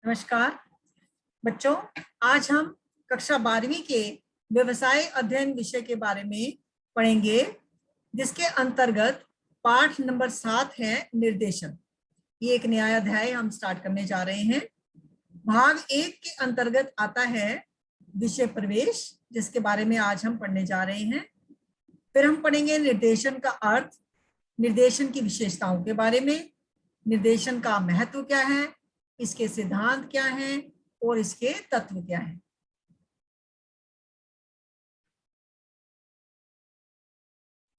नमस्कार बच्चों, आज हम कक्षा 12वीं के व्यवसाय अध्ययन विषय के बारे में पढ़ेंगे, जिसके अंतर्गत पाठ नंबर 7 है निर्देशन। ये एक नया अध्याय हम स्टार्ट करने जा रहे हैं। भाग 1 के अंतर्गत आता है विषय प्रवेश, जिसके बारे में आज हम पढ़ने जा रहे हैं। फिर हम पढ़ेंगे निर्देशन का अर्थ, निर्देशन की विशेषताओं के बारे में, निर्देशन का महत्व क्या है, इसके सिद्धांत क्या हैं और इसके तत्व क्या हैं।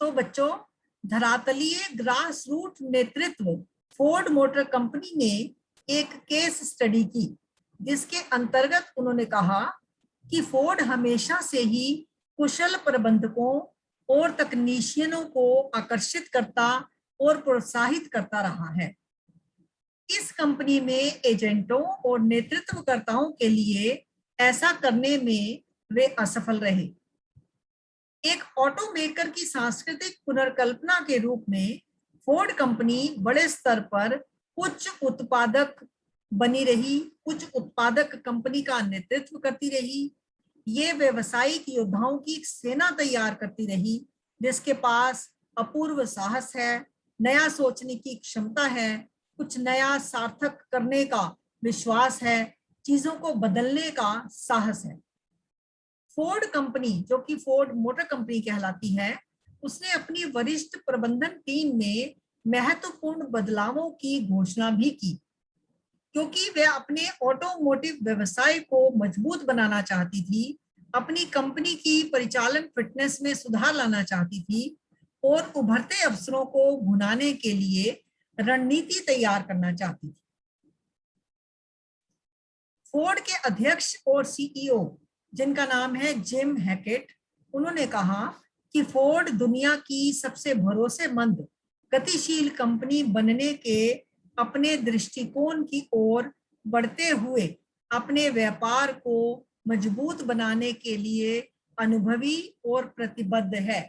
तो बच्चों, धरातलीय ग्रास रूट नेतृत्व फोर्ड मोटर कंपनी ने एक केस स्टडी की, जिसके अंतर्गत उन्होंने कहा कि फोर्ड हमेशा से ही कुशल प्रबंधकों और तकनीशियनों को आकर्षित करता और प्रोत्साहित करता रहा है। इस कंपनी में एजेंटों और नेतृत्वकर्ताओं के लिए ऐसा करने में वे असफल रहे। एक ऑटोमेकर की सांस्कृतिक पुनर्कल्पना के रूप में फोर्ड कंपनी बड़े स्तर पर उच्च उत्पादक बनी रही, उच्च उत्पादक कंपनी का नेतृत्व करती रही। ये व्यवसायिक योद्धाओं की एक सेना तैयार करती रही, जिसके पास अपूर्व साहस है, नया सोचने की क्षमता है, कुछ नया सार्थक करने का विश्वास है, चीजों को बदलने का साहस है। फोर्ड कंपनी, जो कि फोर्ड मोटर कंपनी कहलाती है, उसने अपनी वरिष्ठ प्रबंधन टीम में महत्वपूर्ण बदलावों की घोषणा भी की, क्योंकि वे अपने ऑटोमोटिव व्यवसाय को मजबूत बनाना चाहती थी, अपनी कंपनी की परिचालन फिटनेस में सुधार लाना चाहती थी और उभरते अवसरों को भुनाने के लिए रणनीति तैयार करना चाहती थी। फोर्ड के अध्यक्ष और सीईओ, जिनका नाम है जिम हैकेट, उन्होंने कहा कि फोर्ड दुनिया की सबसे भरोसेमंद गतिशील कंपनी बनने के अपने दृष्टिकोण की ओर बढ़ते हुए अपने व्यापार को मजबूत बनाने के लिए अनुभवी और प्रतिबद्ध है।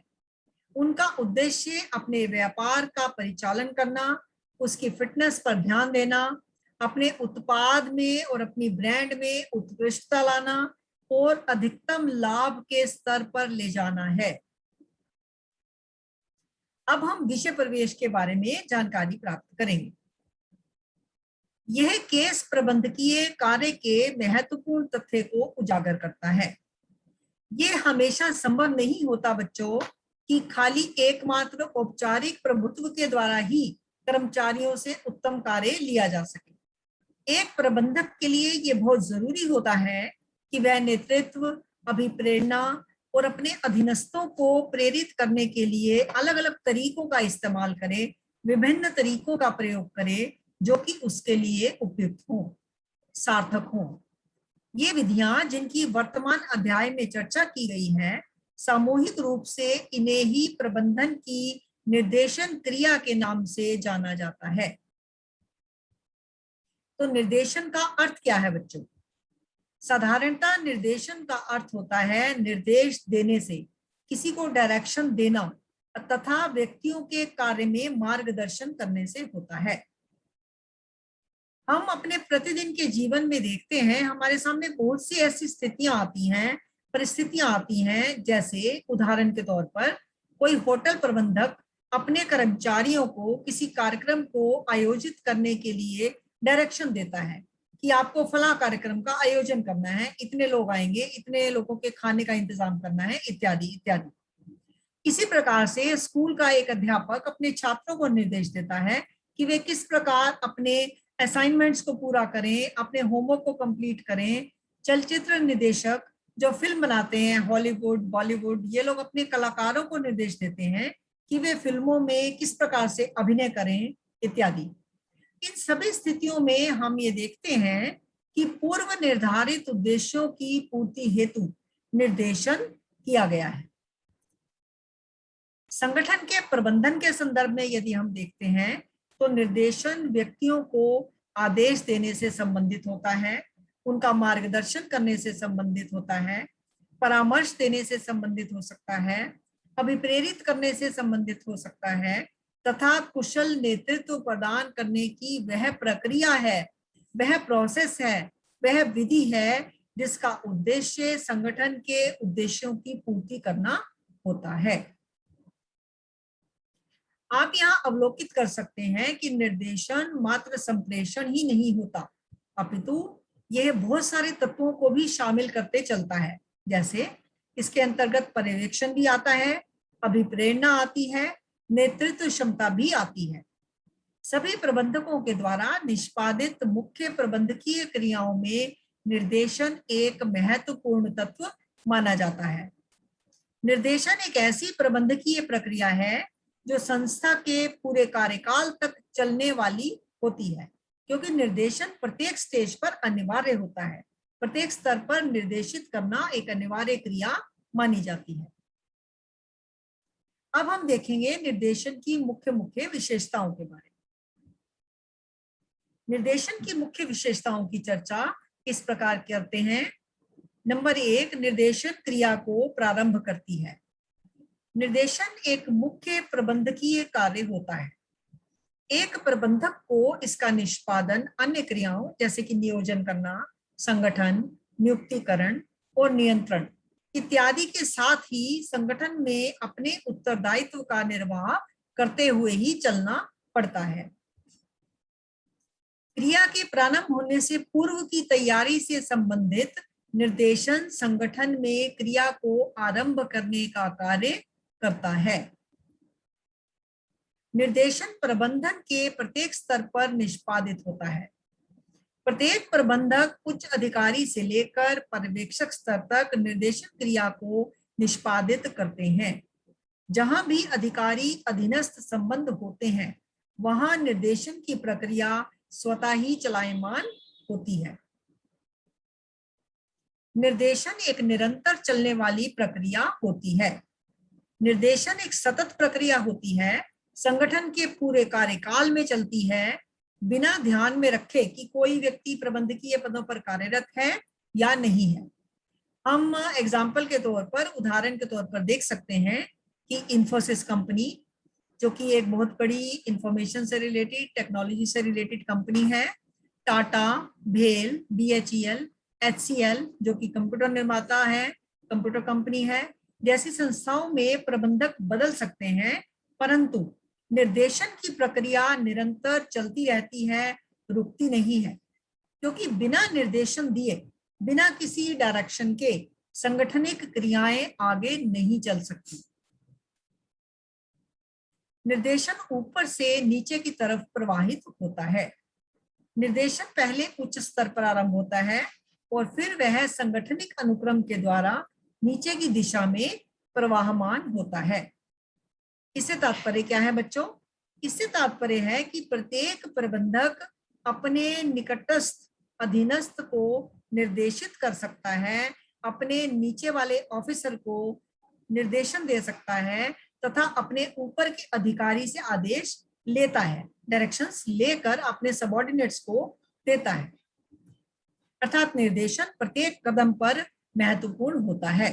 उनका उद्देश्य अपने व्यापार का परिचालन करना, उसकी फिटनेस पर ध्यान देना, अपने उत्पाद में और अपनी ब्रांड में उत्कृष्टता लाना और अधिकतम लाभ के स्तर पर ले जाना है। अब हम विषय प्रवेश के बारे में जानकारी प्राप्त करेंगे। यह केस प्रबंधकीय कार्य के महत्वपूर्ण तथ्य को उजागर करता है। यह हमेशा संभव नहीं होता बच्चों कि खाली एकमात्र औपचारिक प्रभुत्व के द्वारा ही कर्मचारियों से उत्तम कार्य लिया जा सके। एक प्रबंधक के लिए यह बहुत जरूरी होता है कि वह नेतृत्व, अभिप्रेरणा और अपने अधीनस्थों को प्रेरित करने के लिए अलग अलग तरीकों का इस्तेमाल करे, विभिन्न तरीकों का प्रयोग करे जो कि उसके लिए उपयुक्त हो, सार्थक हो। ये विधियां, जिनकी वर्तमान अध्याय में चर्चा की गई है, सामूहिक रूप से इन्हें ही प्रबंधन की निर्देशन क्रिया के नाम से जाना जाता है। तो निर्देशन का अर्थ क्या है बच्चों? साधारणतः निर्देशन का अर्थ होता है निर्देश देने से, किसी को डायरेक्शन देना तथा व्यक्तियों के कार्य में मार्गदर्शन करने से होता है। हम अपने प्रतिदिन के जीवन में देखते हैं, हमारे सामने बहुत सी ऐसी स्थितियां आती हैं, परिस्थितियां आती हैं, जैसे उदाहरण के तौर पर कोई होटल प्रबंधक अपने कर्मचारियों को किसी कार्यक्रम को आयोजित करने के लिए डायरेक्शन देता है कि आपको फला कार्यक्रम का आयोजन करना है, इतने लोग आएंगे, इतने लोगों के खाने का इंतजाम करना है, इत्यादि इत्यादि। इसी प्रकार से स्कूल का एक अध्यापक अपने छात्रों को निर्देश देता है कि वे किस प्रकार अपने असाइनमेंट्स को पूरा करें, अपने होमवर्क को कंप्लीट करें। चलचित्र निर्देशक जो फिल्म बनाते हैं, हॉलीवुड, बॉलीवुड, ये लोग अपने कलाकारों को निर्देश देते हैं कि वे फिल्मों में किस प्रकार से अभिनय करें, इत्यादि। इन सभी स्थितियों में हम ये देखते हैं कि पूर्व निर्धारित उद्देश्यों की पूर्ति हेतु निर्देशन किया गया है। संगठन के प्रबंधन के संदर्भ में यदि हम देखते हैं तो निर्देशन व्यक्तियों को आदेश देने से संबंधित होता है, उनका मार्गदर्शन करने से संबंधित होता है, परामर्श देने से संबंधित हो सकता है, अभिप्रेरित करने से संबंधित हो सकता है तथा कुशल नेतृत्व प्रदान करने की वह प्रक्रिया है वह प्रोसेस है, वह विधि है जिसका उद्देश्य संगठन के उद्देश्यों की पूर्ति करना होता है। आप यहाँ अवलोकित कर सकते हैं कि निर्देशन मात्र संप्रेषण ही नहीं होता, अपितु यह बहुत सारे तत्वों को भी शामिल करते चलता है। जैसे इसके अंतर्गत पर्यवेक्षण भी आता है, अभिप्रेरणा आती है, नेतृत्व क्षमता भी आती है। सभी प्रबंधकों के द्वारा निष्पादित मुख्य प्रबंधकीय क्रियाओं में निर्देशन एक महत्वपूर्ण तत्व माना जाता है। निर्देशन एक ऐसी प्रबंधकीय प्रक्रिया है जो संस्था के पूरे कार्यकाल तक चलने वाली होती है, क्योंकि निर्देशन प्रत्येक स्टेज पर अनिवार्य होता है। प्रत्येक स्तर पर निर्देशित करना एक अनिवार्य क्रिया मानी जाती है। अब हम देखेंगे निर्देशन की मुख्य मुख्य विशेषताओं के बारे में। निर्देशन की मुख्य विशेषताओं की चर्चा इस प्रकार करते हैं। नंबर 1, निर्देशन क्रिया को प्रारंभ करती है। निर्देशन एक मुख्य प्रबंधकीय कार्य होता है। एक प्रबंधक को इसका निष्पादन अन्य क्रियाओं जैसे कि नियोजन करना, संगठन, नियुक्तिकरण और नियंत्रण इत्यादि के साथ ही संगठन में अपने उत्तरदायित्व का निर्वाह करते हुए ही चलना पड़ता है। क्रिया के प्रारंभ होने से पूर्व की तैयारी से संबंधित निर्देशन संगठन में क्रिया को आरंभ करने का कार्य करता है। निर्देशन प्रबंधन के प्रत्येक स्तर पर निष्पादित होता है। प्रत्येक प्रबंधक उच्च अधिकारी से लेकर पर्यवेक्षक स्तर तक निर्देशन क्रिया को निष्पादित करते हैं। जहां भी अधिकारी अधीनस्थ संबंध होते हैं, वहां निर्देशन की प्रक्रिया स्वतः ही चलायमान होती है। निर्देशन एक निरंतर चलने वाली प्रक्रिया होती है। निर्देशन एक सतत प्रक्रिया होती है, संगठन के पूरे कार्यकाल में चलती है, बिना ध्यान में रखे कि कोई व्यक्ति प्रबंधकीय पदों पर कार्यरत है या नहीं है। हम एग्जाम्पल के तौर पर, उदाहरण के तौर पर देख सकते हैं कि इंफोसिस कंपनी, जो कि एक बहुत बड़ी इंफॉर्मेशन से रिलेटेड, टेक्नोलॉजी से रिलेटेड कंपनी है, टाटा, भेल, बीएचईएल, एचसीएल जो कि कंप्यूटर निर्माता है, कंप्यूटर कंपनी है, जैसी संस्थाओं में प्रबंधक बदल सकते हैं, परंतु निर्देशन की प्रक्रिया निरंतर चलती रहती है, रुकती नहीं है, क्योंकि बिना निर्देशन दिए, बिना किसी डायरेक्शन के संगठनिक क्रियाएं आगे नहीं चल सकती। निर्देशन ऊपर से नीचे की तरफ प्रवाहित होता है। निर्देशन पहले उच्च स्तर पर आरंभ होता है और फिर वह संगठनिक अनुक्रम के द्वारा नीचे की दिशा में प्रवाहमान होता है। इससे तात्पर्य क्या है बच्चों? इससे तात्पर्य है कि प्रत्येक प्रबंधक अपने निकटस्थ अधीनस्थ को निर्देशित कर सकता है, अपने नीचे वाले ऑफिसर को निर्देशन दे सकता है तथा अपने ऊपर के अधिकारी से आदेश लेता है, डायरेक्शंस लेकर अपने सबऑर्डिनेट्स को देता है। अर्थात निर्देशन प्रत्येक कदम पर महत्वपूर्ण होता है।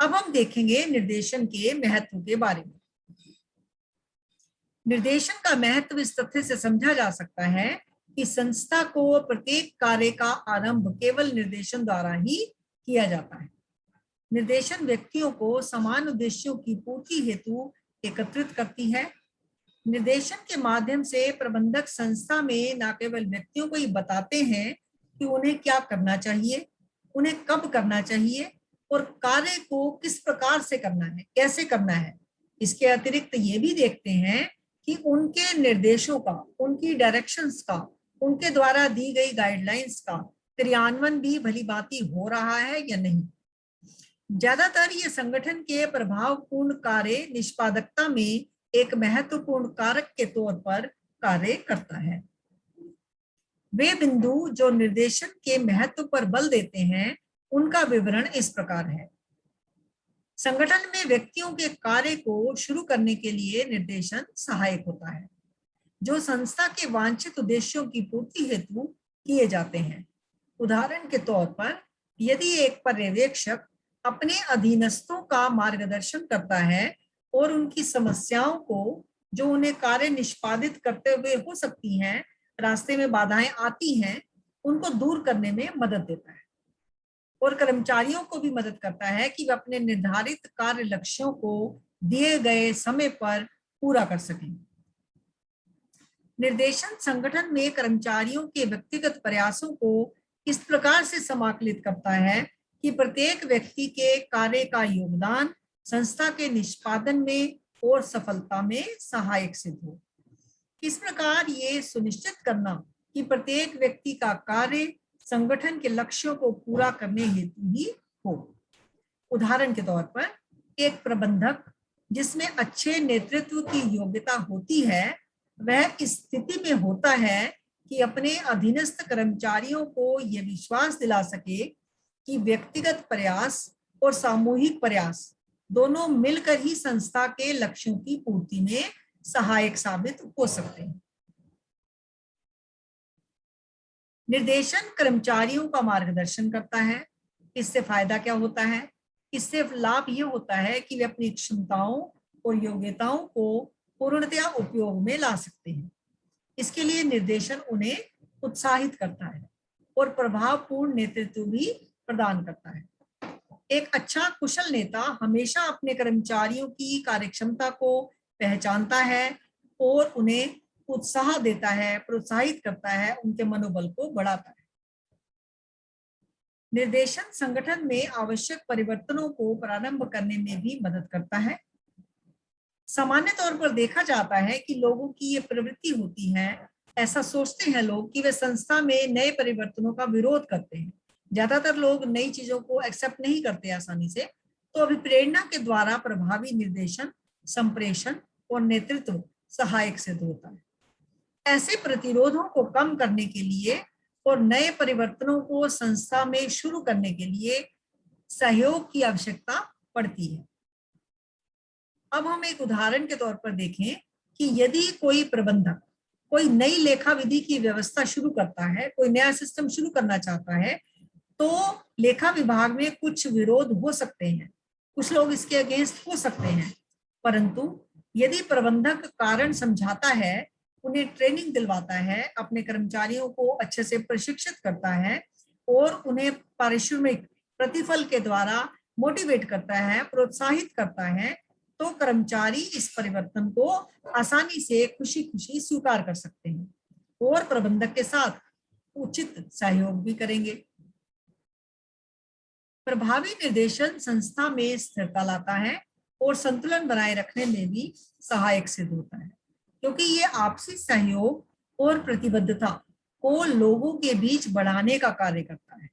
अब हम देखेंगे निर्देशन के महत्व के बारे में। निर्देशन का महत्व इस तथ्य से समझा जा सकता है कि संस्था को प्रत्येक कार्य का आरंभ केवल निर्देशन द्वारा ही किया जाता है। निर्देशन व्यक्तियों को समान उद्देश्यों की पूर्ति हेतु एकत्रित करती है। निर्देशन के माध्यम से प्रबंधक संस्था में न केवल व्यक्तियों को ही बताते हैं कि उन्हें क्या करना चाहिए, उन्हें कब करना चाहिए और कार्य को किस प्रकार से करना है, कैसे करना है, इसके अतिरिक्त ये भी देखते हैं कि उनके निर्देशों का, उनकी डायरेक्शंस का, उनके द्वारा दी गई गाइडलाइंस का क्रियान्वयन भी भलीभांति हो रहा है या नहीं। ज्यादातर ये संगठन के प्रभावपूर्ण कार्य निष्पादकता में एक महत्वपूर्ण कारक के तौर पर कार्य करता है। वे बिंदु जो निर्देशन के महत्व पर बल देते हैं, उनका विवरण इस प्रकार है। संगठन में व्यक्तियों के कार्य को शुरू करने के लिए निर्देशन सहायक होता है, जो संस्था के वांछित उद्देश्यों की पूर्ति हेतु किए जाते हैं। उदाहरण के तौर पर, यदि एक पर्यवेक्षक अपने अधीनस्थों का मार्गदर्शन करता है और उनकी समस्याओं को, जो उन्हें कार्य निष्पादित करते हुए हो सकती हैं, रास्ते में बाधाएं आती हैं उनको दूर करने में मदद देता है और कर्मचारियों को भी मदद करता है कि वे अपने निर्धारित कार्य लक्ष्यों को दिए गए समय पर पूरा कर सकें। निर्देशन संगठन में कर्मचारियों के व्यक्तिगत प्रयासों को इस प्रकार से समाकलित करता है कि प्रत्येक व्यक्ति के कार्य का योगदान संस्था के निष्पादन में और सफलता में सहायक सिद्ध हो। इस प्रकार ये सुनिश्चित करना कि प्रत्येक व्यक्ति का कार्य संगठन के लक्ष्यों को पूरा करने हेतु ही हो। उदाहरण के तौर पर एक प्रबंधक जिसमें अच्छे नेतृत्व की योग्यता होती है वह इस स्थिति में होता है कि अपने अधीनस्थ कर्मचारियों को यह विश्वास दिला सके कि व्यक्तिगत प्रयास और सामूहिक प्रयास दोनों मिलकर ही संस्था के लक्ष्यों की पूर्ति में सहायक साबित हो सकते हैं। निर्देशन कर्मचारियों का मार्गदर्शन करता है। इससे फायदा क्या होता है? इससे लाभ ये होता है कि वे अपनी क्षमताओं और योग्यताओं को पूर्णतया उपयोग में ला सकते हैं। इसके लिए निर्देशन उन्हें उत्साहित करता है और प्रभावपूर्ण नेतृत्व भी प्रदान करता है। एक अच्छा कुशल नेता हमेशा अपने कर्मचारियों की कार्यक्षमता को पहचानता है और उन्हें उत्साह देता है, प्रोत्साहित करता है, उनके मनोबल को बढ़ाता है। निर्देशन संगठन में आवश्यक परिवर्तनों को प्रारंभ करने में भी मदद करता है। सामान्य तौर पर देखा जाता है कि लोगों की ये प्रवृत्ति होती है, ऐसा सोचते हैं लोग कि वे संस्था में नए परिवर्तनों का विरोध करते हैं। ज्यादातर लोग नई चीजों को एक्सेप्ट नहीं करते आसानी से। तो अभिप्रेरणा के द्वारा प्रभावी निर्देशन, संप्रेषण और नेतृत्व सहायक सिद्ध होता है। ऐसे प्रतिरोधों को कम करने के लिए और नए परिवर्तनों को संस्था में शुरू करने के लिए सहयोग की आवश्यकता पड़ती है। अब हम एक उदाहरण के तौर पर देखें कि यदि कोई प्रबंधक कोई नई लेखा विधि की व्यवस्था शुरू करता है, कोई नया सिस्टम शुरू करना चाहता है, तो लेखा विभाग में कुछ विरोध हो सकते हैं, कुछ लोग इसके अगेंस्ट हो सकते हैं। परंतु यदि प्रबंधक कारण समझाता है, उन्हें ट्रेनिंग दिलवाता है, अपने कर्मचारियों को अच्छे से प्रशिक्षित करता है और उन्हें पारिश्रमिक प्रतिफल के द्वारा मोटिवेट करता है, प्रोत्साहित करता है, तो कर्मचारी इस परिवर्तन को आसानी से खुशी खुशी स्वीकार कर सकते हैं और प्रबंधक के साथ उचित सहयोग भी करेंगे। प्रभावी निर्देशन संस्था में स्थिरता लाता है और संतुलन बनाए रखने में भी सहायक सिद्ध होता है, क्योंकि ये आपसी सहयोग और प्रतिबद्धता को लोगों के बीच बढ़ाने का कार्य करता है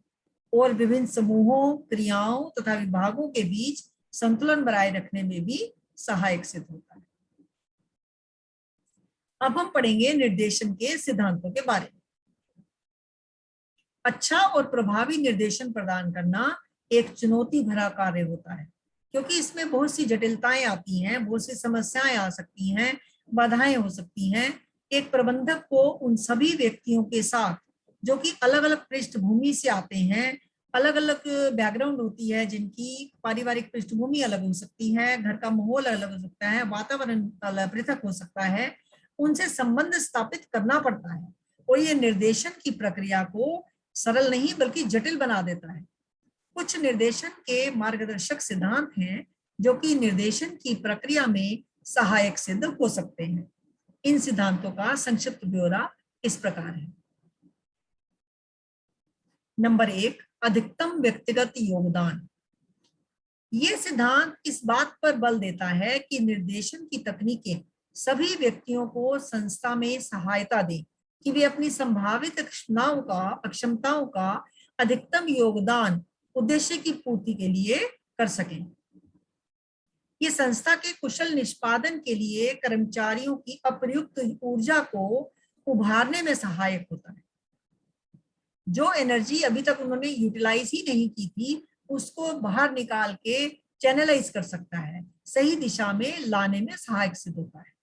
और विभिन्न समूहों, क्रियाओं तथा विभागों के बीच संतुलन बनाए रखने में भी सहायक सिद्ध होता है। अब हम पढ़ेंगे निर्देशन के सिद्धांतों के बारे में। अच्छा और प्रभावी निर्देशन प्रदान करना एक चुनौती भरा कार्य होता है, क्योंकि इसमें बहुत सी जटिलताएं आती हैं, बहुत सी समस्याएं आ सकती हैं, बाधाएं हो सकती हैं। एक प्रबंधक को उन सभी व्यक्तियों के साथ जो कि अलग अलग पृष्ठभूमि से आते हैं, अलग अलग बैकग्राउंड होती है, जिनकी पारिवारिक पृष्ठभूमि अलग हो सकती है, घर का माहौल अलग हो सकता है, वातावरण पृथक हो सकता है, उनसे संबंध स्थापित करना पड़ता है और ये निर्देशन की प्रक्रिया को सरल नहीं बल्कि जटिल बना देता है। कुछ निर्देशन के मार्गदर्शक सिद्धांत हैं जो कि निर्देशन की प्रक्रिया में सहायक सिद्ध हो सकते हैं। इन सिद्धांतों का संक्षिप्त ब्यौरा इस प्रकार है। नंबर 1, अधिकतम व्यक्तिगत योगदान। ये सिद्धांत इस बात पर बल देता है कि निर्देशन की तकनीकें सभी व्यक्तियों को संस्था में सहायता दें कि वे अपनी संभावित क्षमताओं का अधिकतम योगदान उद्देश्य की पूर्ति के लिए कर सकें। ये संस्था के कुशल निष्पादन के लिए कर्मचारियों की अप्रयुक्त ऊर्जा को उभारने में सहायक होता है। जो एनर्जी अभी तक उन्होंने यूटिलाइज ही नहीं की थी, उसको बाहर निकाल के चैनलाइज कर सकता है, सही दिशा में लाने में सहायक सिद्ध होता है।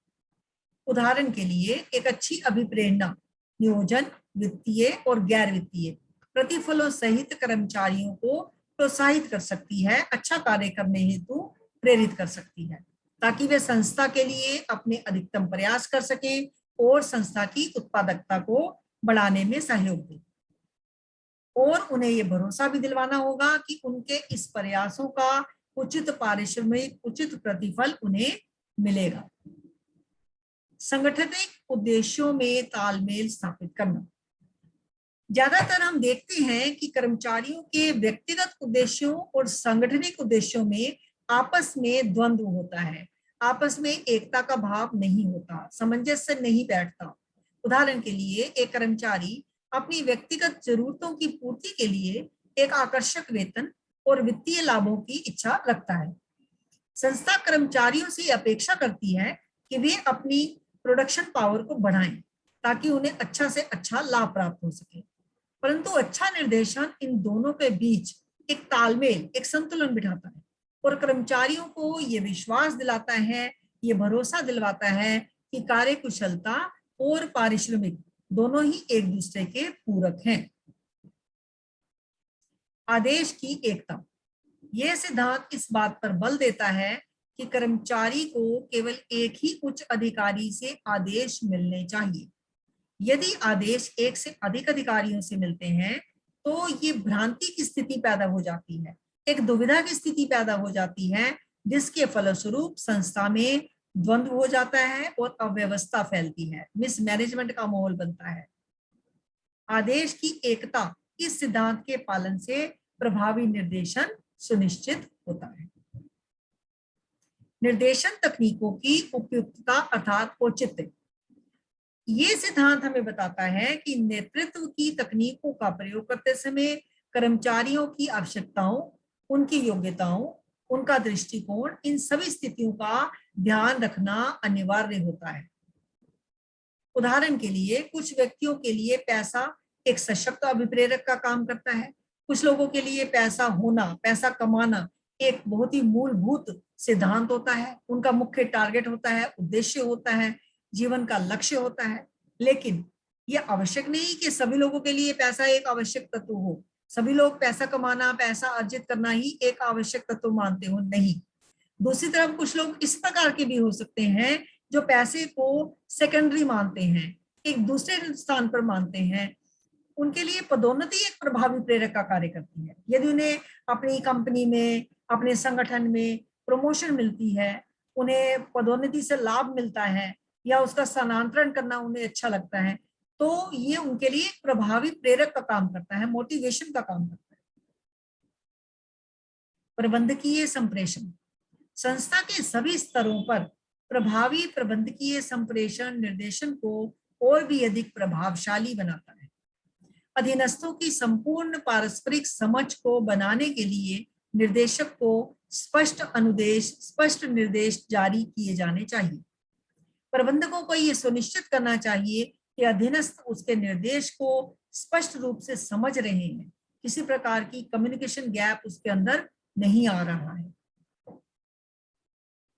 उदाहरण के लिए एक अच्छी अभिप्रेरणा नियोजन, वित्तीय और गैर वित्तीय प्रतिफलों सहित कर्मचारियों को प्रोत्साहित कर सकती है, अच्छा कार्य करने हेतु प्रेरित कर सकती है, ताकि वे संस्था के लिए अपने अधिकतम प्रयास कर सकें और संस्था की उत्पादकता को बढ़ाने में सहयोग दे। और उन्हें ये भरोसा भी दिलवाना होगा कि उनके इस प्रयासों का उचित पारिश्रमिक, उचित प्रतिफल उन्हें मिलेगा। संगठनिक उद्देश्यों में तालमेल स्थापित करना। ज्यादातर हम देखते हैं कि कर्मचारियों के व्यक्तिगत उद्देश्यों और सांगठनिक उद्देश्यों में आपस में द्वंद्व होता है, आपस में एकता का भाव नहीं होता, सामंजस्य नहीं बैठता। उदाहरण के लिए, एक कर्मचारी अपनी व्यक्तिगत जरूरतों की पूर्ति के लिए एक आकर्षक वेतन और वित्तीय लाभों की इच्छा रखता है। संस्था कर्मचारियों से अपेक्षा करती है कि वे अपनी प्रोडक्शन पावर को बढ़ाएं ताकि उन्हें अच्छा से अच्छा लाभ प्राप्त हो सके। परंतु अच्छा निर्देशन इन दोनों के बीच एक तालमेल, एक संतुलन बिठाता है और कर्मचारियों को ये विश्वास दिलाता है, ये भरोसा दिलवाता है कि कार्यकुशलता और पारिश्रमिक दोनों ही एक दूसरे के पूरक हैं। आदेश की एकता। यह सिद्धांत इस बात पर बल देता है कि कर्मचारी को केवल एक ही उच्च अधिकारी से आदेश मिलने चाहिए। यदि आदेश एक से अधिक अधिकारियों से मिलते हैं तो ये भ्रांति की स्थिति पैदा हो जाती है, एक दुविधा की स्थिति पैदा हो जाती है, जिसके फलस्वरूप संस्था में द्वंद्व हो जाता है और अव्यवस्था फैलती है, मिसमैनेजमेंट का माहौल बनता है। आदेश की एकता इस सिद्धांत के पालन से प्रभावी निर्देशन सुनिश्चित होता है। निर्देशन तकनीकों की उपयुक्तता अर्थात औचित्य। ये सिद्धांत हमें बताता है कि नेतृत्व की तकनीकों का प्रयोग करते समय कर्मचारियों की आवश्यकताओं, उनकी योग्यताओं, उनका दृष्टिकोण, इन सभी स्थितियों का ध्यान रखना अनिवार्य होता है। उदाहरण के लिए, कुछ व्यक्तियों के लिए पैसा एक सशक्त अभिप्रेरक का काम करता है, कुछ लोगों के लिए पैसा होना, पैसा कमाना एक बहुत ही मूलभूत सिद्धांत होता है, उनका मुख्य टारगेट होता है, उद्देश्य होता है, जीवन का लक्ष्य होता है। लेकिन यह आवश्यक नहीं कि सभी लोगों के लिए पैसा एक आवश्यक तत्व हो, सभी लोग पैसा कमाना, पैसा अर्जित करना ही एक आवश्यक तत्व मानते हो, नहीं। दूसरी तरफ कुछ लोग इस प्रकार के भी हो सकते हैं जो पैसे को सेकेंडरी मानते हैं, एक दूसरे स्थान पर मानते हैं। उनके लिए पदोन्नति एक प्रभावी प्रेरक का कार्य करती है। यदि उन्हें अपनी कंपनी में, अपने संगठन में प्रमोशन मिलती है, उन्हें पदोन्नति से लाभ मिलता है या उसका स्थानांतरण करना उन्हें अच्छा लगता है, तो ये उनके लिए प्रभावी प्रेरक का काम करता है, मोटिवेशन का काम करता है। प्रबंधकीय संप्रेषण। संस्था के सभी स्तरों पर प्रभावी प्रबंधकीय संप्रेषण निर्देशन को और भी अधिक प्रभावशाली बनाता है। अधीनस्थों की संपूर्ण पारस्परिक समझ को बनाने के लिए निर्देशक को स्पष्ट अनुदेश, स्पष्ट निर्देश जारी किए जाने चाहिए। प्रबंधकों को यह सुनिश्चित करना चाहिए कि अधीनस्थ उसके निर्देश को स्पष्ट रूप से समझ रहे हैं, किसी प्रकार की कम्युनिकेशन गैप उसके अंदर नहीं आ रहा है।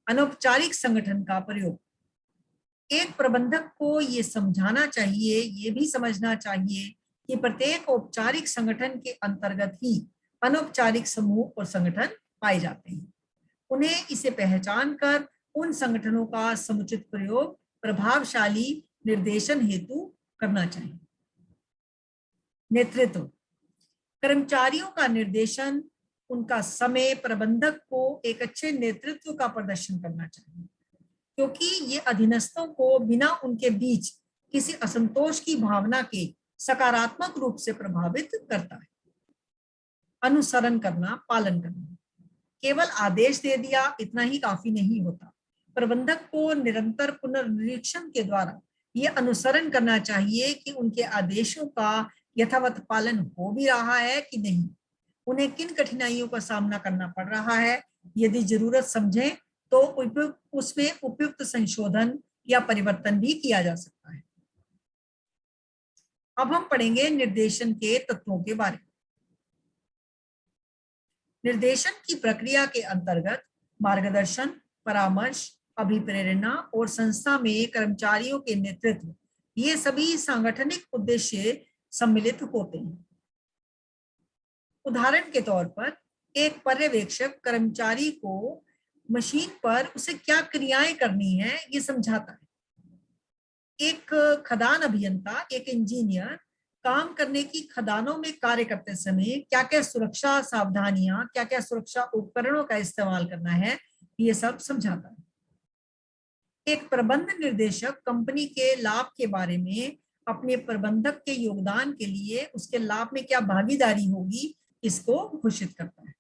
अनौपचारिक संगठन का प्रयोग। एक प्रबंधक को यह समझाना चाहिए, यह भी समझना चाहिए कि प्रत्येक औपचारिक संगठन के अंतर्गत ही अनौपचारिक समूह और संगठन पाए जाते हैं। उन्हें इसे पहचान कर उन संगठनों का समुचित प्रयोग प्रभावशाली निर्देशन हेतु करना चाहिए। नेतृत्व। कर्मचारियों का निर्देशन, उनका समय प्रबंधक को एक अच्छे नेतृत्व का प्रदर्शन करना चाहिए, क्योंकि ये अधीनस्थों को बिना उनके बीच किसी असंतोष की भावना के सकारात्मक रूप से प्रभावित करता है। अनुसरण करना, पालन करना। केवल आदेश दे दिया इतना ही काफी नहीं होता। प्रबंधक को निरंतर पुनर्निरीक्षण के द्वारा यह अनुसरण करना चाहिए कि उनके आदेशों का यथावत पालन हो भी रहा है कि नहीं, उन्हें किन कठिनाइयों का सामना करना पड़ रहा है। यदि जरूरत समझे तो उसमें उपयुक्त संशोधन या परिवर्तन भी किया जा सकता है। अब हम पढ़ेंगे निर्देशन के तत्वों के बारे में। निर्देशन की प्रक्रिया के अंतर्गत मार्गदर्शन, परामर्श, अभिप्रेरणा और संस्था में कर्मचारियों के नेतृत्व, ये सभी सांगठनिक उद्देश्य सम्मिलित होते हैं। उदाहरण के तौर पर, एक पर्यवेक्षक कर्मचारी को मशीन पर उसे क्या क्रियाएं करनी है ये समझाता है। एक खदान अभियंता, एक इंजीनियर काम करने की खदानों में कार्य करते समय क्या क्या सुरक्षा सावधानियां, क्या क्या सुरक्षा उपकरणों का इस्तेमाल करना है, ये सब समझाता है। एक प्रबंध निर्देशक कंपनी के लाभ के बारे में अपने प्रबंधक के योगदान के लिए उसके लाभ में क्या भागीदारी होगी, इसको घोषित करता है।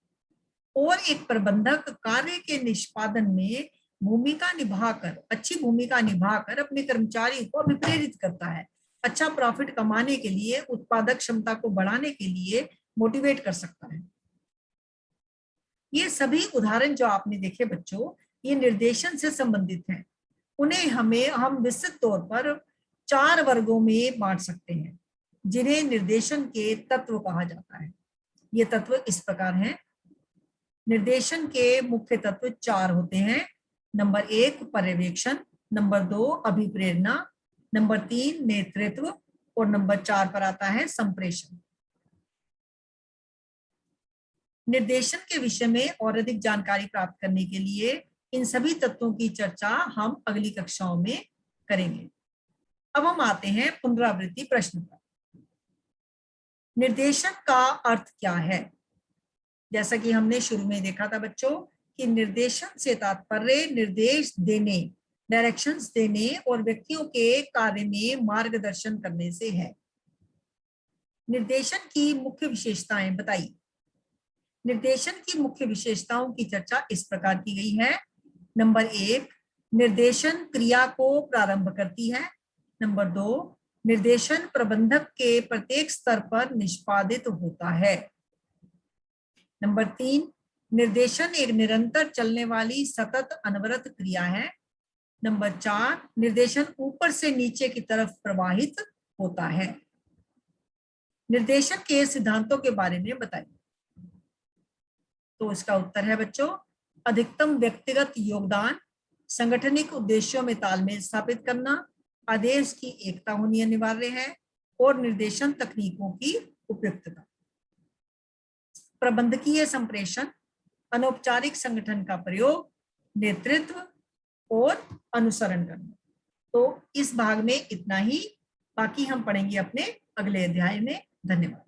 और एक प्रबंधक कार्य के निष्पादन में भूमिका निभाकर, अच्छी भूमिका निभाकर अपने कर्मचारी को अभिप्रेरित करता है, अच्छा प्रॉफिट कमाने के लिए, उत्पादक क्षमता को बढ़ाने के लिए मोटिवेट कर सकता है। ये सभी उदाहरण जो आपने देखे बच्चों, ये निर्देशन से संबंधित हैं। उन्हें हम विस्तृत तौर पर 4 वर्गों में बांट सकते हैं, जिन्हें निर्देशन के तत्व कहा जाता है। ये तत्व इस प्रकार हैं। निर्देशन के मुख्य तत्व 4 होते हैं। नंबर 1 पर्यवेक्षण, नंबर 2 अभिप्रेरणा, नंबर 3 नेतृत्व और नंबर 4 पर आता है संप्रेषण। निर्देशन के विषय में और अधिक जानकारी प्राप्त करने के लिए इन सभी तत्वों की चर्चा हम अगली कक्षाओं में करेंगे। अब हम आते हैं पुनरावृत्ति प्रश्न पर। निर्देशन का अर्थ क्या है? जैसा कि हमने शुरू में देखा था बच्चों कि निर्देशन से तात्पर्य निर्देश देने, डायरेक्शंस देने और व्यक्तियों के कार्य में मार्गदर्शन करने से है। निर्देशन की मुख्य विशेषताएं बताइए। निर्देशन की मुख्य विशेषताओं की चर्चा इस प्रकार की गई है। नंबर 1, निर्देशन क्रिया को प्रारंभ करती है। नंबर 2, निर्देशन प्रबंधक के प्रत्येक स्तर पर निष्पादित होता है। नंबर 3, निर्देशन एक निरंतर चलने वाली सतत अनवरत क्रिया है। नंबर 4, निर्देशन ऊपर से नीचे की तरफ प्रवाहित होता है। निर्देशन के सिद्धांतों के बारे में बताइए। तो इसका उत्तर है बच्चों, अधिकतम व्यक्तिगत योगदान, संगठनिक उद्देश्यों में तालमेल स्थापित करना, आदेश की एकता होनी अनिवार्य है और निर्देशन तकनीकों की उपयुक्तता। प्रबंधकीय संप्रेषण, अनौपचारिक संगठन का प्रयोग, नेतृत्व और अनुसरण करना। तो इस भाग में इतना ही, बाकी हम पढ़ेंगे अपने अगले अध्याय में। धन्यवाद।